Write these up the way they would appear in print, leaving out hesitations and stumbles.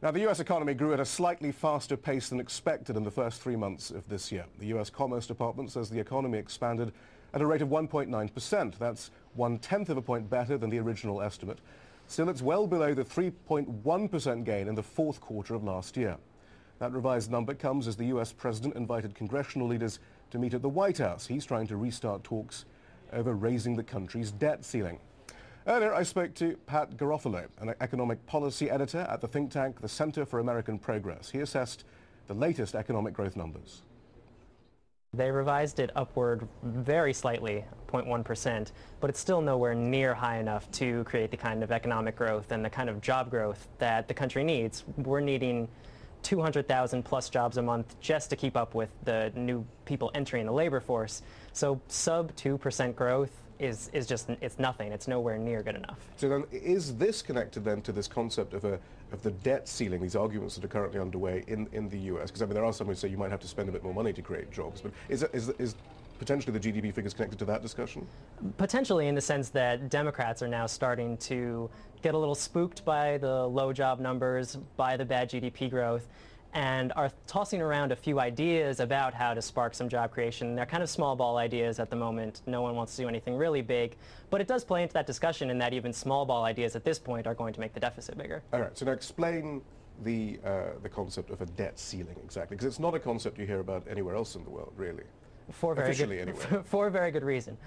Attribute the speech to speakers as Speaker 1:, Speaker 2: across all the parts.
Speaker 1: Now, the U.S. economy grew at a slightly faster pace than expected in the first 3 months of this year. The U.S. Commerce Department says the economy expanded at a rate of 1.9%. That's 1/10 of a point better than the original estimate. Still, it's well below the 3.1% gain in the fourth quarter of last year. That revised number comes as the U.S. president invited congressional leaders to meet at the White House. He's trying to restart talks over raising the country's debt ceiling. Earlier, I spoke to Pat Garofalo, an economic policy editor at the think tank, the Center for American Progress. He assessed the latest economic growth numbers.
Speaker 2: They revised it upward very slightly, 0.1%, but it's still nowhere near high enough to create the kind of economic growth and the kind of job growth that the country needs. We're needing 200,000 plus jobs a month just to keep up with the new people entering the labor force. So sub 2% growth is just, it's nothing. It's nowhere near good enough.
Speaker 1: So then, is this connected then to this concept of the debt ceiling, these arguments that are currently underway in the US? Because I mean, there are some who say you might have to spend a bit more money to create jobs, but is potentially the GDP figures connected to that discussion?
Speaker 2: Potentially, in the sense that Democrats are now starting to get a little spooked by the low job numbers, by the bad GDP growth, and are tossing around a few ideas about how to spark some job creation. They're kind of small ball ideas at the moment. No one wants to do anything really big, but it does play into that discussion in that even small ball ideas at this point are going to make the deficit bigger.
Speaker 1: All right, so now explain the concept of a debt ceiling exactly, because it's not a concept you hear about anywhere else in the world, really.
Speaker 2: For a very good reason.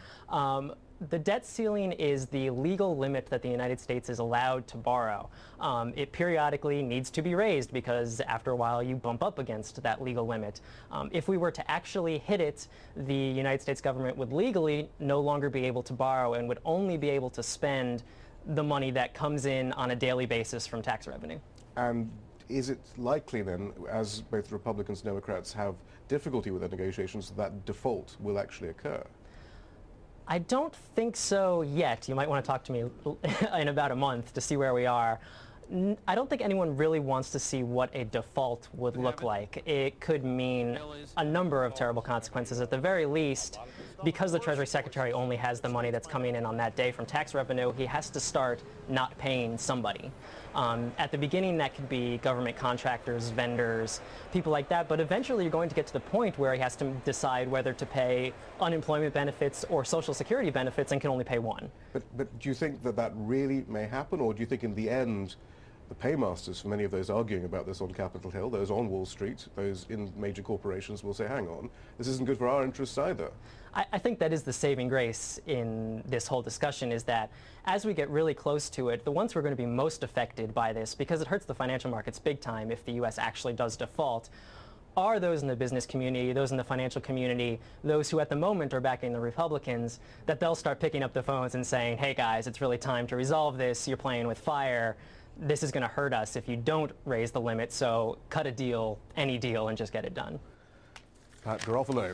Speaker 2: The debt ceiling is the legal limit that the United States is allowed to borrow. It periodically needs to be raised because after a while you bump up against that legal limit. If we were to actually hit it, the United States government would legally no longer be able to borrow and would only be able to spend the money that comes in on a daily basis from tax revenue.
Speaker 1: And is it likely then, as both Republicans and Democrats have difficulty with their negotiations, that default will actually occur?
Speaker 2: I don't think so yet. You might want to talk to me in about a month to see where we are. I don't think anyone really wants to see what a default would look like. It could mean a number of terrible consequences. At the very least, because the Treasury Secretary only has the money that's coming in on that day from tax revenue, he has to start not paying somebody. At the beginning, that could be government contractors, vendors, people like that, but eventually you're going to get to the point where he has to decide whether to pay unemployment benefits or Social Security benefits and can only pay one.
Speaker 1: But do you think that that really may happen, or do you think in the end the paymasters for many of those arguing about this on Capitol Hill, those on Wall Street, those in major corporations will say, hang on, this isn't good for our interests either?
Speaker 2: I think that is the saving grace in this whole discussion, is that as we get really close to it, the ones who are going to be most affected by this, because it hurts the financial markets big time if the U.S. actually does default, are those in the business community, those in the financial community, those who at the moment are backing the Republicans, that they'll start picking up the phones and saying, hey guys, it's really time to resolve this, you're playing with fire. This is going to hurt us if you don't raise the limit, so cut a deal, any deal, and just get it done.
Speaker 1: Pat Garofalo.